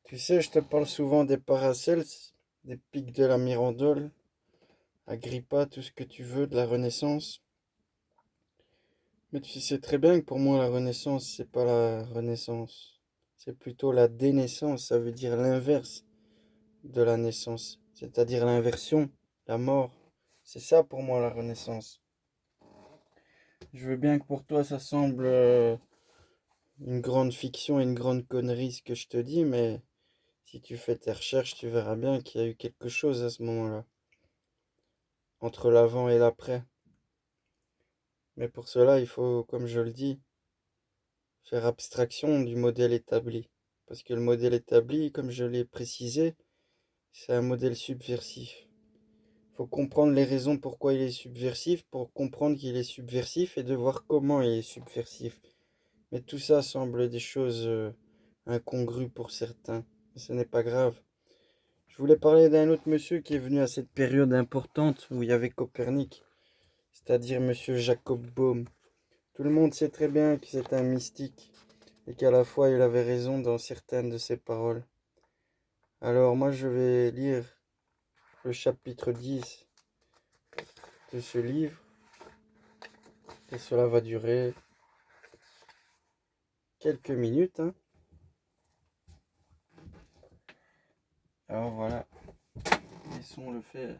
Tu sais, je te parle souvent des Paracels, des pics de la Mirandole, Agrippa, tout ce que tu veux, de la Renaissance. Mais tu sais très bien que pour moi, la Renaissance, c'est pas la Renaissance. C'est plutôt la dénaissance, ça veut dire l'inverse de la naissance, c'est-à-dire l'inversion, la mort. C'est ça pour moi la Renaissance. Je veux bien que pour toi ça semble une grande fiction et une grande connerie ce que je te dis, mais si tu fais tes recherches, tu verras bien qu'il y a eu quelque chose à ce moment-là, entre l'avant et l'après. Mais pour cela, il faut, comme je le dis, faire abstraction du modèle établi. Parce que le modèle établi, comme je l'ai précisé, c'est un modèle subversif. Il faut comprendre les raisons pourquoi il est subversif, pour comprendre qu'il est subversif et de voir comment il est subversif. Mais tout ça semble des choses incongrues pour certains. Mais ce n'est pas grave. Je voulais parler d'un autre monsieur qui est venu à cette période importante où il y avait Copernic, c'est-à-dire monsieur Jacob Bohm. Tout le monde sait très bien que c'est un mystique et qu'à la fois il avait raison dans certaines de ses paroles. Alors moi je vais lire le chapitre 10 de ce livre et cela va durer quelques minutes, hein. Alors voilà, laissons-le faire.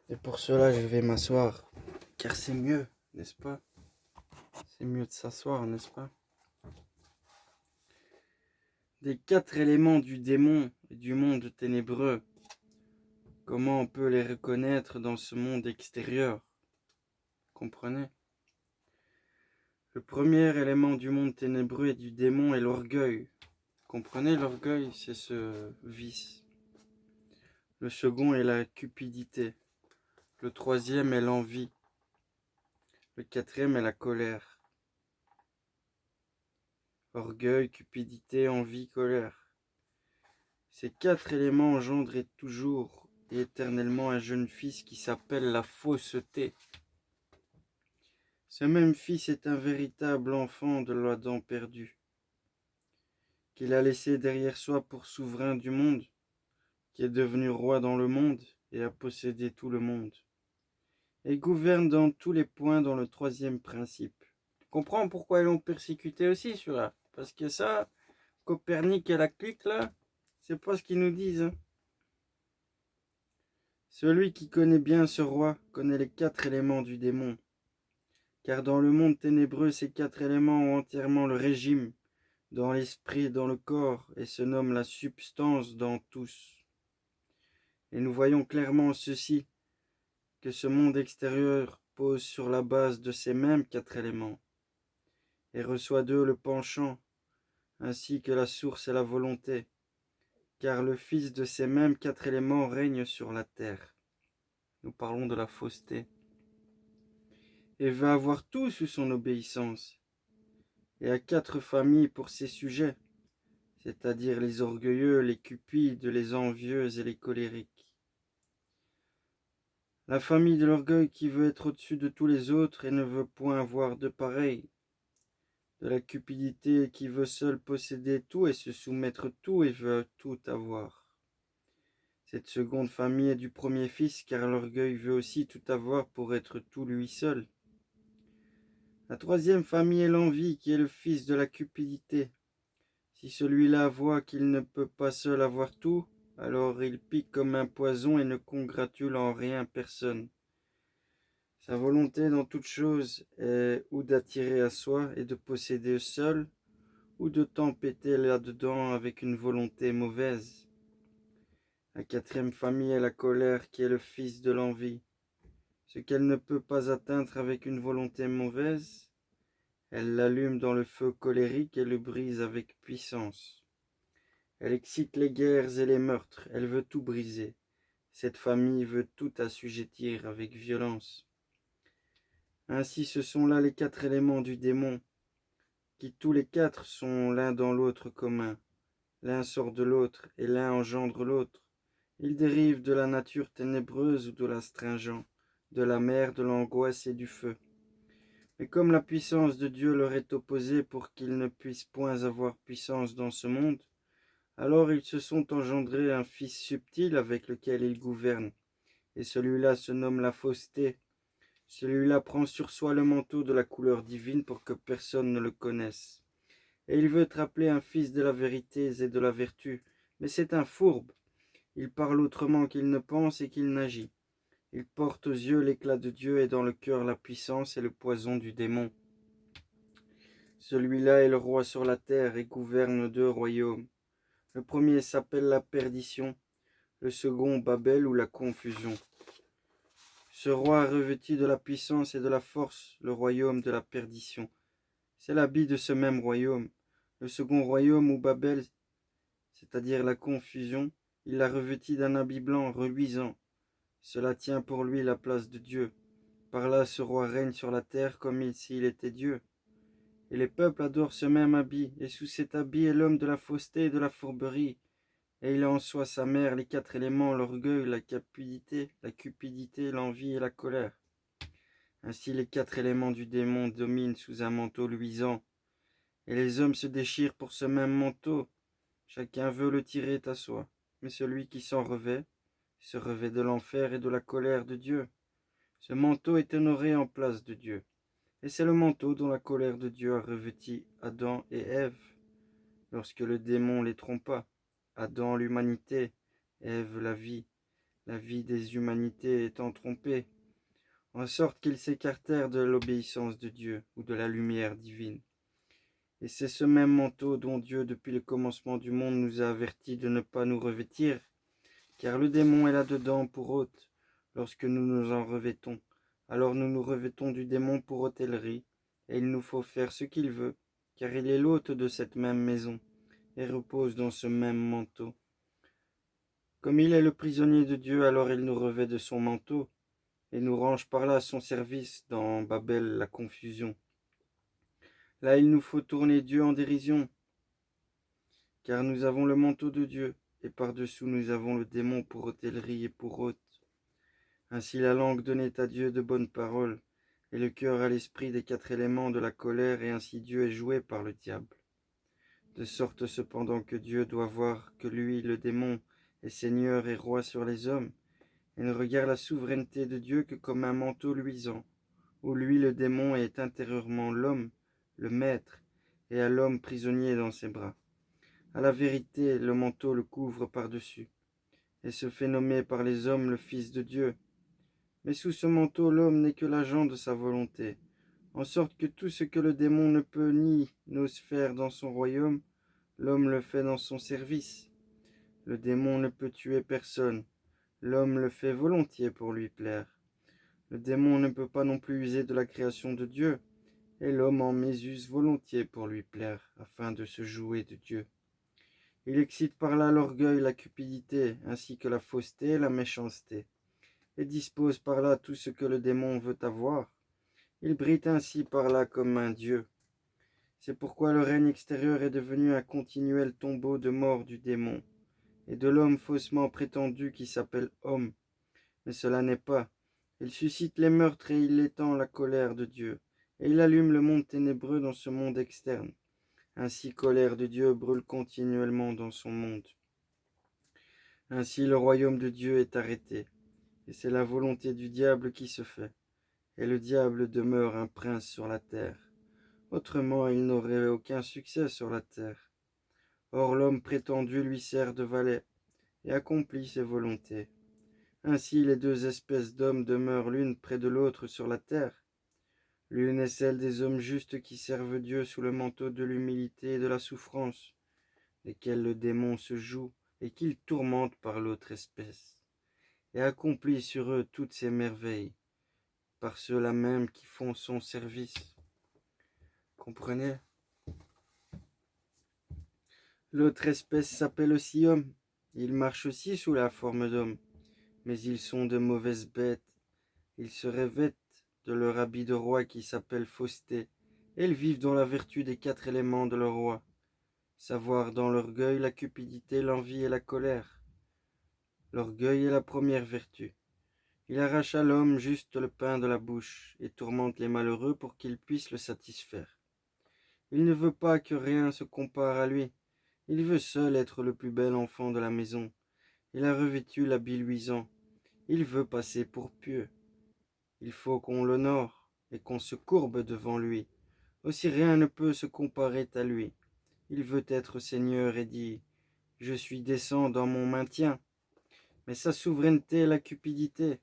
Et pour cela je vais m'asseoir, car c'est mieux, n'est-ce pas? C'est mieux de s'asseoir, n'est-ce pas? Des quatre éléments du démon et du monde ténébreux, comment on peut les reconnaître dans ce monde extérieur? Comprenez? Le premier élément du monde ténébreux et du démon est l'orgueil. Comprenez, l'orgueil, c'est ce vice. Le second est la cupidité. Le troisième est l'envie. Le quatrième est la colère. Orgueil, cupidité, envie, colère. Ces quatre éléments engendrent toujours et éternellement un jeune fils qui s'appelle la fausseté. Ce même fils est un véritable enfant de l'Adam perdu, qu'il a laissé derrière soi pour souverain du monde, qui est devenu roi dans le monde et a possédé tout le monde, et gouverne dans tous les points dans le troisième principe. Tu comprends pourquoi ils l'ont persécuté aussi, celui-là? Parce que ça, Copernic et la clique, là, c'est pas ce qu'ils nous disent, hein. Celui qui connaît bien ce roi connaît les quatre éléments du démon, car dans le monde ténébreux, ces quatre éléments ont entièrement le régime, dans l'esprit, dans le corps, et se nomment la substance dans tous. Et nous voyons clairement ceci, que ce monde extérieur pose sur la base de ces mêmes quatre éléments, et reçoit d'eux le penchant, ainsi que la source et la volonté, car le Fils de ces mêmes quatre éléments règne sur la terre. Nous parlons de la fausseté, et veut avoir tout sous son obéissance, et a quatre familles pour ses sujets, c'est-à-dire les orgueilleux, les cupides, les envieux et les colériques. La famille de l'orgueil qui veut être au-dessus de tous les autres et ne veut point avoir de pareil. De la cupidité qui veut seule posséder tout et se soumettre tout et veut tout avoir. Cette seconde famille est du premier fils, car l'orgueil veut aussi tout avoir pour être tout lui seul. La troisième famille est l'envie, qui est le fils de la cupidité. Si celui-là voit qu'il ne peut pas seul avoir tout, alors il pique comme un poison et ne congratule en rien personne. Sa volonté dans toute chose est ou d'attirer à soi et de posséder seul, ou de tempêter là-dedans avec une volonté mauvaise. La quatrième famille est la colère, qui est le fils de l'envie. Ce qu'elle ne peut pas atteindre avec une volonté mauvaise, elle l'allume dans le feu colérique et le brise avec puissance. Elle excite les guerres et les meurtres, elle veut tout briser. Cette famille veut tout assujettir avec violence. Ainsi ce sont là les quatre éléments du démon, qui tous les quatre sont l'un dans l'autre communs. L'un sort de l'autre, et l'un engendre l'autre. Ils dérivent de la nature ténébreuse ou de l'astringent, de la mer, de l'angoisse et du feu. Mais comme la puissance de Dieu leur est opposée pour qu'ils ne puissent point avoir puissance dans ce monde, alors ils se sont engendrés un fils subtil avec lequel ils gouvernent, et celui-là se nomme la fausseté. Celui-là prend sur soi le manteau de la couleur divine pour que personne ne le connaisse. Et il veut rappeler un fils de la vérité et de la vertu, mais c'est un fourbe. Il parle autrement qu'il ne pense et qu'il n'agit. Il porte aux yeux l'éclat de Dieu et dans le cœur la puissance et le poison du démon. Celui-là est le roi sur la terre et gouverne 2 royaumes. Le premier s'appelle la perdition, le second Babel ou la confusion. Ce roi a revêtu de la puissance et de la force le royaume de la perdition. C'est l'habit de ce même royaume. Le second royaume ou Babel, c'est-à-dire la confusion, il l'a revêti d'un habit blanc reluisant. Cela tient pour lui la place de Dieu. Par là, ce roi règne sur la terre comme s'il était Dieu. Et les peuples adorent ce même habit, et sous cet habit est l'homme de la fausseté et de la fourberie. Et il a en soi sa mère, les 4 éléments, l'orgueil, la cupidité, l'envie et la colère. Ainsi les 4 éléments du démon dominent sous un manteau luisant. Et les hommes se déchirent pour ce même manteau. Chacun veut le tirer à soi. Mais celui qui s'en revêt, se revêt de l'enfer et de la colère de Dieu. Ce manteau est honoré en place de Dieu. Et c'est le manteau dont la colère de Dieu a revêti Adam et Ève, lorsque le démon les trompa. Adam l'humanité, Ève la vie des humanités étant trompée, en sorte qu'ils s'écartèrent de l'obéissance de Dieu ou de la lumière divine. Et c'est ce même manteau dont Dieu, depuis le commencement du monde, nous a avertis de ne pas nous revêtir, car le démon est là-dedans pour hôte. Lorsque nous nous en revêtons, alors nous nous revêtons du démon pour hôtellerie, et il nous faut faire ce qu'il veut, car il est l'hôte de cette même maison, et repose dans ce même manteau. Comme il est le prisonnier de Dieu, alors il nous revêt de son manteau, et nous range par là à son service dans Babel la confusion. Là il nous faut tourner Dieu en dérision, car nous avons le manteau de Dieu, et par-dessous nous avons le démon pour hôtellerie et pour hôte. Ainsi la langue donnait à Dieu de bonnes paroles, et le cœur à l'esprit des 4 éléments de la colère, et ainsi Dieu est joué par le diable. De sorte cependant que Dieu doit voir que lui, le démon, est Seigneur et roi sur les hommes, et ne regarde la souveraineté de Dieu que comme un manteau luisant, où lui, le démon, est intérieurement l'homme, le maître, et à l'homme prisonnier dans ses bras. À la vérité, le manteau le couvre par-dessus, et se fait nommer par les hommes le Fils de Dieu. Mais sous ce manteau, l'homme n'est que l'agent de sa volonté, en sorte que tout ce que le démon ne peut ni n'ose faire dans son royaume, l'homme le fait dans son service. Le démon ne peut tuer personne, l'homme le fait volontiers pour lui plaire. Le démon ne peut pas non plus user de la création de Dieu, et l'homme en mésuse volontiers pour lui plaire, afin de se jouer de Dieu. Il excite par là l'orgueil, la cupidité, ainsi que la fausseté et la méchanceté, et dispose par là tout ce que le démon veut avoir. Il brille ainsi par là comme un dieu. C'est pourquoi le règne extérieur est devenu un continuel tombeau de mort du démon, et de l'homme faussement prétendu qui s'appelle homme. Mais cela n'est pas. Il suscite les meurtres et il étend la colère de Dieu, et il allume le monde ténébreux dans ce monde externe. Ainsi colère de Dieu brûle continuellement dans son monde. Ainsi le royaume de Dieu est arrêté, et c'est la volonté du diable qui se fait, et le diable demeure un prince sur la terre. Autrement il n'aurait aucun succès sur la terre. Or l'homme prétendu lui sert de valet, et accomplit ses volontés. Ainsi les 2 espèces d'hommes demeurent l'une près de l'autre sur la terre. L'une est celle des hommes justes qui servent Dieu sous le manteau de l'humilité et de la souffrance, lesquels le démon se joue et qu'il tourmente par l'autre espèce, et accomplit sur eux toutes ses merveilles, par ceux-là même qui font son service. Comprenez? L'autre espèce s'appelle aussi homme. Ils marchent aussi sous la forme d'homme, mais ils sont de mauvaises bêtes. Ils se revêtent de leur habit de roi qui s'appelle fausseté, et ils vivent dans la vertu des 4 éléments de leur roi, savoir dans l'orgueil, la cupidité, l'envie et la colère. L'orgueil est la première vertu. Il arrache à l'homme juste le pain de la bouche et tourmente les malheureux pour qu'ils puissent le satisfaire. Il ne veut pas que rien se compare à lui. Il veut seul être le plus bel enfant de la maison. Il a revêtu l'habit luisant. Il veut passer pour pieux. Il faut qu'on l'honore et qu'on se courbe devant lui. Aussi rien ne peut se comparer à lui. Il veut être seigneur et dit « Je suis décent dans mon maintien ». Mais sa souveraineté est la cupidité.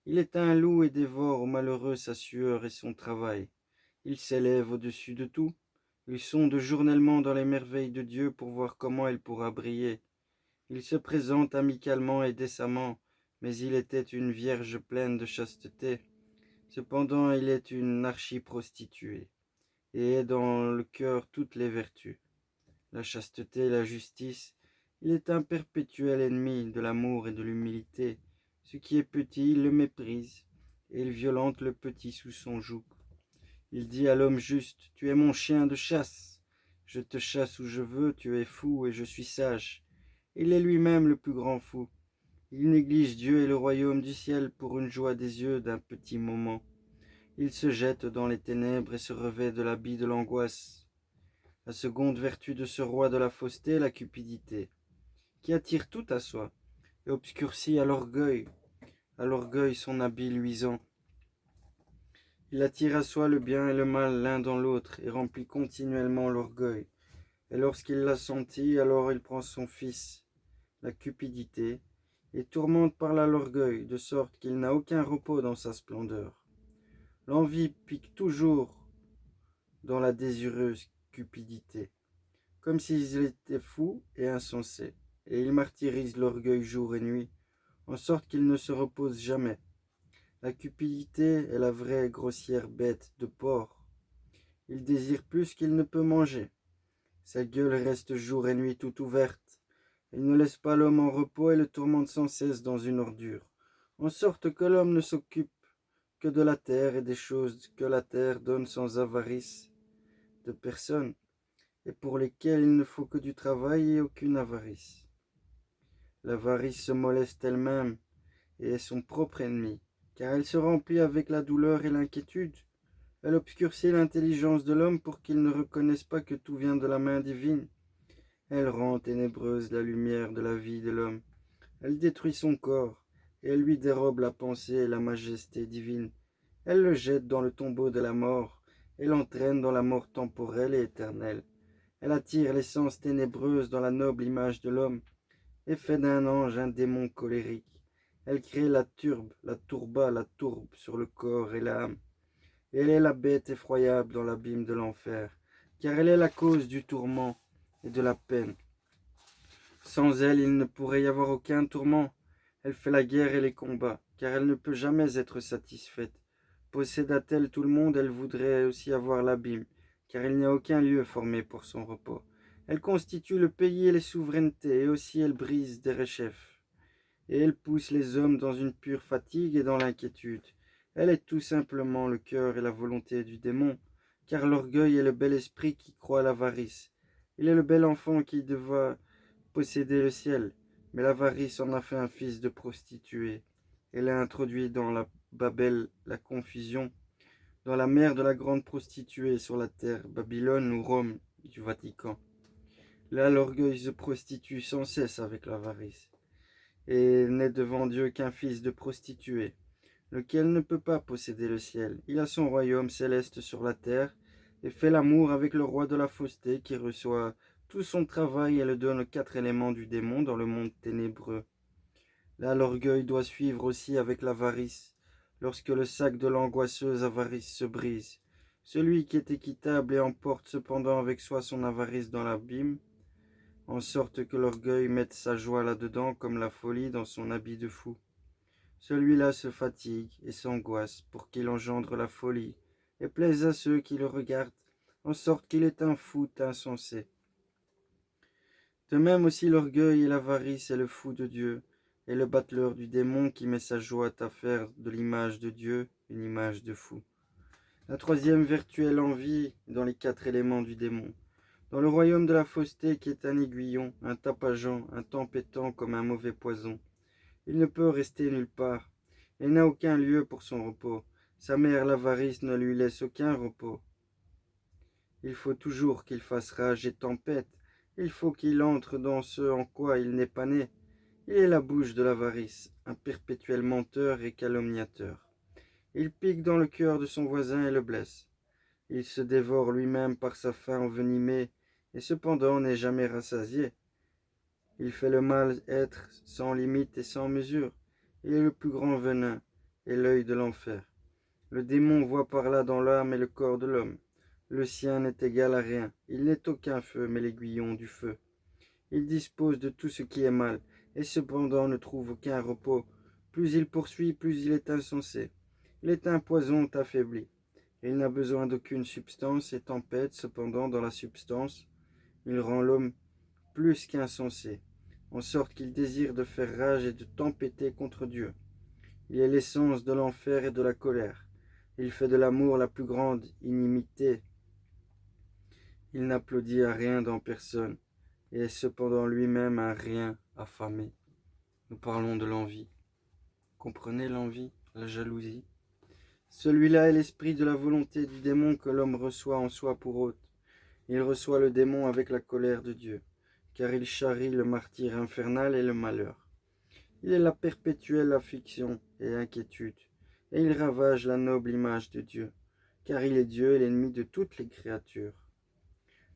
Il est un loup et dévore aux malheureux sa sueur et son travail. Il s'élève au-dessus de tout. Il sonde journellement dans les merveilles de Dieu pour voir comment il pourra briller. Il se présente amicalement et décemment, mais il était une vierge pleine de chasteté. Cependant il est une archi-prostituée, et est dans le cœur toutes les vertus. La chasteté et la justice, il est un perpétuel ennemi de l'amour et de l'humilité. Ce qui est petit, il le méprise, et il violente le petit sous son joug. Il dit à l'homme juste, tu es mon chien de chasse. Je te chasse où je veux, tu es fou et je suis sage. Il est lui-même le plus grand fou. Il néglige Dieu et le royaume du ciel pour une joie des yeux d'un petit moment. Il se jette dans les ténèbres et se revêt de l'habit de l'angoisse. La seconde vertu de ce roi de la fausseté est la cupidité, qui attire tout à soi et obscurcit à l'orgueil son habit luisant. Il attire à soi le bien et le mal l'un dans l'autre et remplit continuellement l'orgueil. Et lorsqu'il l'a senti, alors il prend son fils, la cupidité, et tourmente par là l'orgueil, de sorte qu'il n'a aucun repos dans sa splendeur. L'envie pique toujours dans la désireuse cupidité, comme s'il était fou et insensé, et il martyrise l'orgueil jour et nuit, en sorte qu'il ne se repose jamais. La cupidité est la vraie grossière bête de porc. Il désire plus qu'il ne peut manger. Sa gueule reste jour et nuit tout ouverte. Il ne laisse pas l'homme en repos et le tourmente sans cesse dans une ordure, en sorte que l'homme ne s'occupe que de la terre et des choses que la terre donne sans avarice de personne, et pour lesquelles il ne faut que du travail et aucune avarice. L'avarice se moleste elle-même et est son propre ennemi, car elle se remplit avec la douleur et l'inquiétude. Elle obscurcit l'intelligence de l'homme pour qu'il ne reconnaisse pas que tout vient de la main divine. Elle rend ténébreuse la lumière de la vie de l'homme. Elle détruit son corps, et elle lui dérobe la pensée et la majesté divine. Elle le jette dans le tombeau de la mort, et l'entraîne dans la mort temporelle et éternelle. Elle attire l'essence ténébreuse dans la noble image de l'homme, et fait d'un ange un démon colérique. Elle crée la turbe, la tourba, la tourbe sur le corps et l'âme. Et elle est la bête effroyable dans l'abîme de l'enfer, car elle est la cause du tourment et de la peine. Sans elle, il ne pourrait y avoir aucun tourment. Elle fait la guerre et les combats, car elle ne peut jamais être satisfaite. Posséda-t-elle tout le monde, elle voudrait aussi avoir l'abîme, car il n'y a aucun lieu formé pour son repos. Elle constitue le pays et les souverainetés, et aussi elle brise des rechefs. Et elle pousse les hommes dans une pure fatigue et dans l'inquiétude. Elle est tout simplement le cœur et la volonté du démon, car l'orgueil est le bel esprit qui croit à l'avarice. Il est le bel enfant qui devait posséder le ciel, mais l'avarice en a fait un fils de prostituée. Elle a introduit dans la Babel la confusion, dans la mer de la grande prostituée sur la terre, Babylone ou Rome du Vatican. Là, l'orgueil se prostitue sans cesse avec l'avarice, et n'est devant Dieu qu'un fils de prostituée, lequel ne peut pas posséder le ciel. Il a son royaume céleste sur la terre, et fait l'amour avec le roi de la fausseté qui reçoit tout son travail et le donne aux 4 éléments du démon dans le monde ténébreux. Là, l'orgueil doit suivre aussi avec l'avarice, lorsque le sac de l'angoisseuse avarice se brise. Celui qui est équitable et emporte cependant avec soi son avarice dans l'abîme, en sorte que l'orgueil mette sa joie là-dedans comme la folie dans son habit de fou. Celui-là se fatigue et s'angoisse pour qu'il engendre la folie, et plaise à ceux qui le regardent, en sorte qu'il est un fou insensé. De même aussi l'orgueil et l'avarice est le fou de Dieu, et le battleur du démon qui met sa joie à faire de l'image de Dieu une image de fou. La troisième vertu est l'envie dans les 4 éléments du démon. Dans le royaume de la fausseté qui est un aiguillon, un tapageant, un tempétant comme un mauvais poison. Il ne peut rester nulle part. et n'a aucun lieu pour son repos. Sa mère, l'avarice, ne lui laisse aucun repos. Il faut toujours qu'il fasse rage et tempête. Il faut qu'il entre dans ce en quoi il n'est pas né. Il est la bouche de l'avarice, un perpétuel menteur et calomniateur. Il pique dans le cœur de son voisin et le blesse. Il se dévore lui-même par sa faim envenimée, et cependant n'est jamais rassasié. Il fait le mal être sans limite et sans mesure. Il est le plus grand venin et l'œil de l'enfer. Le démon voit par là dans l'âme et le corps de l'homme. Le sien n'est égal à rien. Il n'est aucun feu, mais l'aiguillon du feu. Il dispose de tout ce qui est mal, et cependant ne trouve aucun repos. Plus il poursuit, plus il est insensé. Il est un poison affaibli. Il n'a besoin d'aucune substance et tempête, cependant, dans la substance. Il rend l'homme plus qu'insensé, en sorte qu'il désire de faire rage et de tempêter contre Dieu. Il est l'essence de l'enfer et de la colère. Il fait de l'amour la plus grande inimité. Il n'applaudit à rien dans personne, et est cependant lui-même un rien affamé. Nous parlons de l'envie. Comprenez l'envie, la jalousie? Celui-là est l'esprit de la volonté du démon que l'homme reçoit en soi pour hôte. Il reçoit le démon avec la colère de Dieu, car il charrie le martyre infernal et le malheur. Il est la perpétuelle affliction et inquiétude, et il ravage la noble image de Dieu, car il est Dieu et l'ennemi de toutes les créatures.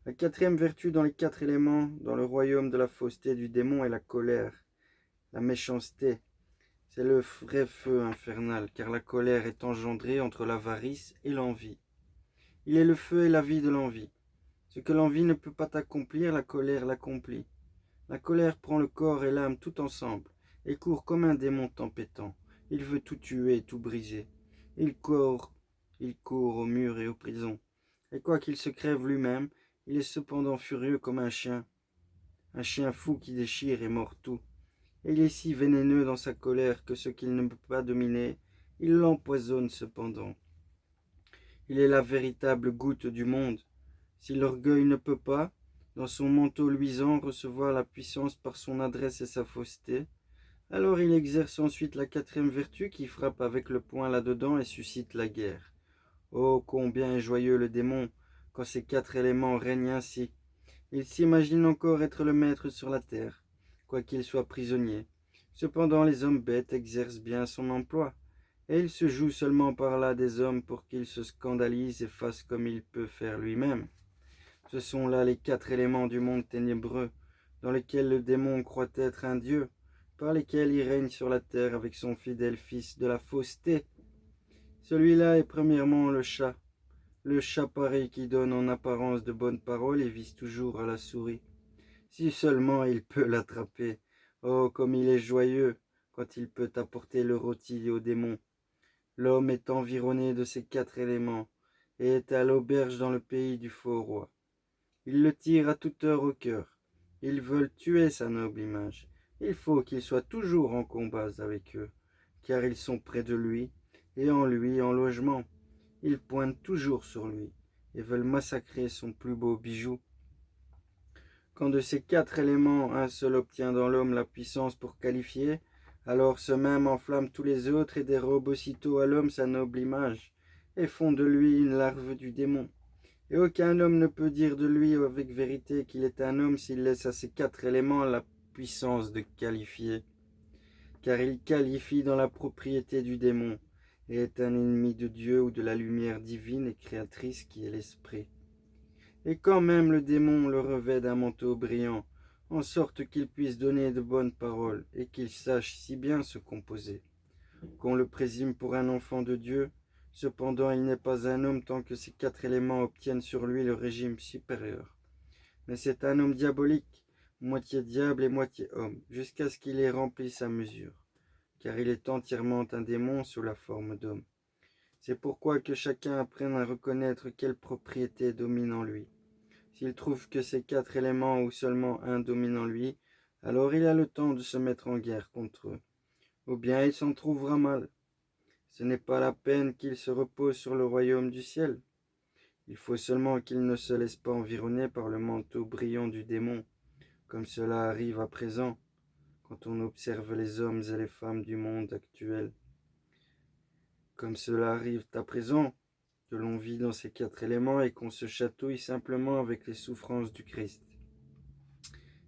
La quatrième vertu dans les quatre éléments, dans le royaume de la fausseté du démon, est la colère, la méchanceté. C'est le vrai feu infernal, car la colère est engendrée entre l'avarice et l'envie. Il est le feu et la vie de l'envie. Ce que l'envie ne peut pas accomplir, la colère l'accomplit. La colère prend le corps et l'âme tout ensemble, et court comme un démon tempêtant. Il veut tout tuer et tout briser. Il court au mur et aux prisons. Et quoiqu'il se crève lui-même, il est cependant furieux comme un chien fou qui déchire et mord tout. Et il est si vénéneux dans sa colère que ce qu'il ne peut pas dominer, il l'empoisonne cependant. Il est la véritable goutte du monde. Si l'orgueil ne peut pas, dans son manteau luisant, recevoir la puissance par son adresse et sa fausseté, alors il exerce ensuite la quatrième vertu qui frappe avec le poing là-dedans et suscite la guerre. Oh, combien est joyeux le démon quand ces quatre éléments règnent ainsi! Il s'imagine encore être le maître sur la terre, quoiqu'il soit prisonnier. Cependant les hommes bêtes exercent bien son emploi, et il se joue seulement par là des hommes pour qu'ils se scandalisent et fassent comme il peut faire lui-même. Ce sont là les quatre éléments du monde ténébreux, dans lesquels le démon croit être un dieu, par lesquels il règne sur la terre avec son fidèle fils de la fausseté. Celui-là est premièrement le chat pareil qui donne en apparence de bonnes paroles et vise toujours à la souris. Si seulement il peut l'attraper. Oh, comme il est joyeux quand il peut apporter le rôti au démon. L'homme est environné de ces quatre éléments et est à l'auberge dans le pays du faux roi. Ils le tirent à toute heure au cœur. Ils veulent tuer sa noble image. Il faut qu'il soit toujours en combat avec eux, car ils sont près de lui, et en lui en logement. Ils pointent toujours sur lui, et veulent massacrer son plus beau bijou. Quand de ces quatre éléments un seul obtient dans l'homme la puissance pour qualifier, alors ce même enflamme tous les autres et dérobe aussitôt à l'homme sa noble image, et font de lui une larve du démon. Et aucun homme ne peut dire de lui avec vérité qu'il est un homme s'il laisse à ces quatre éléments la puissance de qualifier. Car il qualifie dans la propriété du démon, et est un ennemi de Dieu ou de la lumière divine et créatrice qui est l'esprit. Et quand même le démon le revêt d'un manteau brillant, en sorte qu'il puisse donner de bonnes paroles, et qu'il sache si bien se composer, qu'on le présume pour un enfant de Dieu. Cependant, il n'est pas un homme tant que ces quatre éléments obtiennent sur lui le régime supérieur. Mais c'est un homme diabolique, moitié diable et moitié homme, jusqu'à ce qu'il ait rempli sa mesure, car il est entièrement un démon sous la forme d'homme. C'est pourquoi que chacun apprenne à reconnaître quelle propriété domine en lui. S'il trouve que ces quatre éléments ou seulement un domine en lui, alors il a le temps de se mettre en guerre contre eux. Ou bien il s'en trouvera mal. Ce n'est pas la peine qu'il se repose sur le royaume du ciel. Il faut seulement qu'il ne se laisse pas environner par le manteau brillant du démon, comme cela arrive à présent, quand on observe les hommes et les femmes du monde actuel. comme cela arrive à présent, que l'on vit dans ces 4 éléments et qu'on se chatouille simplement avec les souffrances du Christ.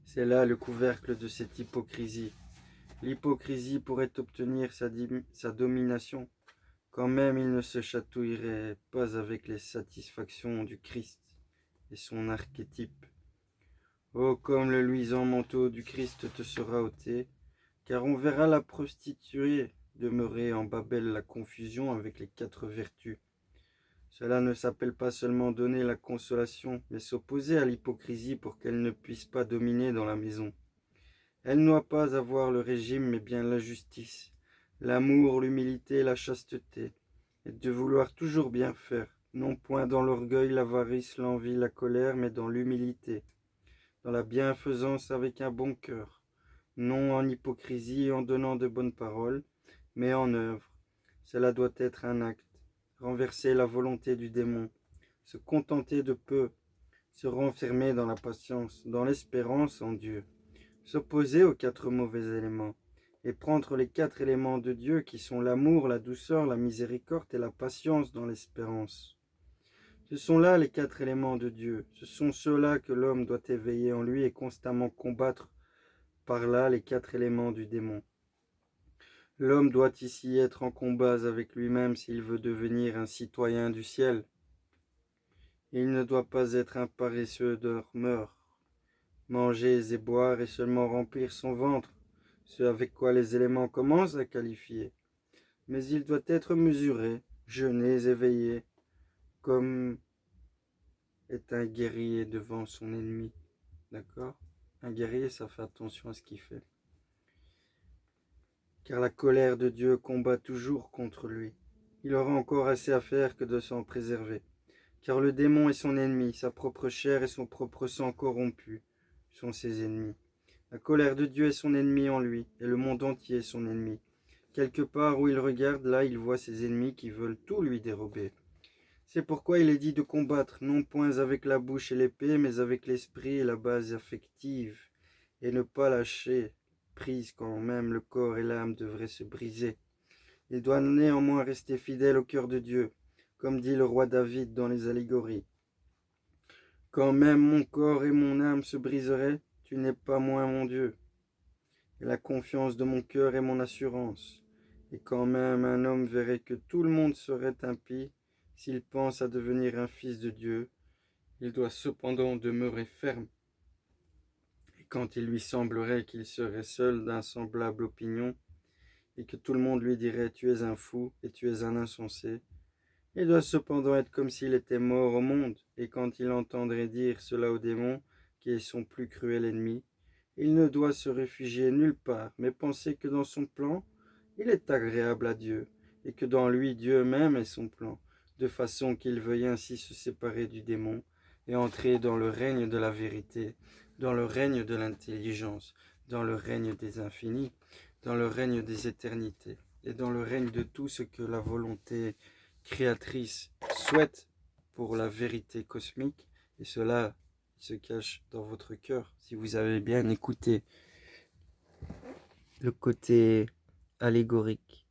C'est là le couvercle de cette hypocrisie. L'hypocrisie pourrait obtenir sa domination, quand même il ne se chatouillerait pas avec les satisfactions du Christ et son archétype. Oh, comme le luisant manteau du Christ te sera ôté, car on verra la prostituée demeurer en Babel la confusion avec les 4 vertus. Cela ne s'appelle pas seulement donner la consolation, mais s'opposer à l'hypocrisie pour qu'elle ne puisse pas dominer dans la maison. Elle ne doit pas avoir le régime, mais bien la justice, l'amour, l'humilité, la chasteté, et de vouloir toujours bien faire, non point dans l'orgueil, l'avarice, l'envie, la colère, mais dans l'humilité, dans la bienfaisance avec un bon cœur, non en hypocrisie en donnant de bonnes paroles, mais en œuvre. Cela doit être un acte, renverser la volonté du démon, se contenter de peu, se renfermer dans la patience, dans l'espérance en Dieu, s'opposer aux 4 mauvais éléments, et prendre les 4 éléments de Dieu qui sont l'amour, la douceur, la miséricorde et la patience dans l'espérance. Ce sont là les 4 éléments de Dieu, ce sont ceux-là que l'homme doit éveiller en lui et constamment combattre par là les 4 éléments du démon. L'homme doit ici être en combat avec lui-même s'il veut devenir un citoyen du ciel. Il ne doit pas être un paresseux dormeur, manger et boire et seulement remplir son ventre, ce avec quoi les éléments commencent à qualifier. Mais il doit être mesuré, jeûner et veiller, comme est un guerrier devant son ennemi. D'accord? Un guerrier, ça fait attention à ce qu'il fait. Car la colère de Dieu combat toujours contre lui. Il aura encore assez à faire que de s'en préserver. Car le démon est son ennemi, sa propre chair et son propre sang corrompu sont ses ennemis. La colère de Dieu est son ennemi en lui, et le monde entier est son ennemi. Quelque part où il regarde, là il voit ses ennemis qui veulent tout lui dérober. C'est pourquoi il est dit de combattre, non point avec la bouche et l'épée, mais avec l'esprit et la base affective, et ne pas lâcher prise quand même le corps et l'âme devraient se briser. Il doit néanmoins rester fidèle au cœur de Dieu, comme dit le roi David dans les allégories. Quand même mon corps et mon âme se briseraient, tu n'es pas moins mon Dieu. Et la confiance de mon cœur est mon assurance. Et quand même un homme verrait que tout le monde serait impie, s'il pense à devenir un fils de Dieu, il doit cependant demeurer ferme. Et quand il lui semblerait qu'il serait seul d'un semblable opinion, et que tout le monde lui dirait tu es un fou et tu es un insensé, il doit cependant être comme s'il était mort au monde, et quand il entendrait dire cela au démon, qui est son plus cruel ennemi, il ne doit se réfugier nulle part, mais penser que dans son plan, il est agréable à Dieu, et que dans lui Dieu même est son plan, de façon qu'il veuille ainsi se séparer du démon, et entrer dans le règne de la vérité, dans le règne de l'intelligence, dans le règne des infinis, dans le règne des éternités, et dans le règne de tout ce que la volonté créatrice souhaite pour la vérité cosmique, et cela se cache dans votre cœur, si vous avez bien écouté le côté allégorique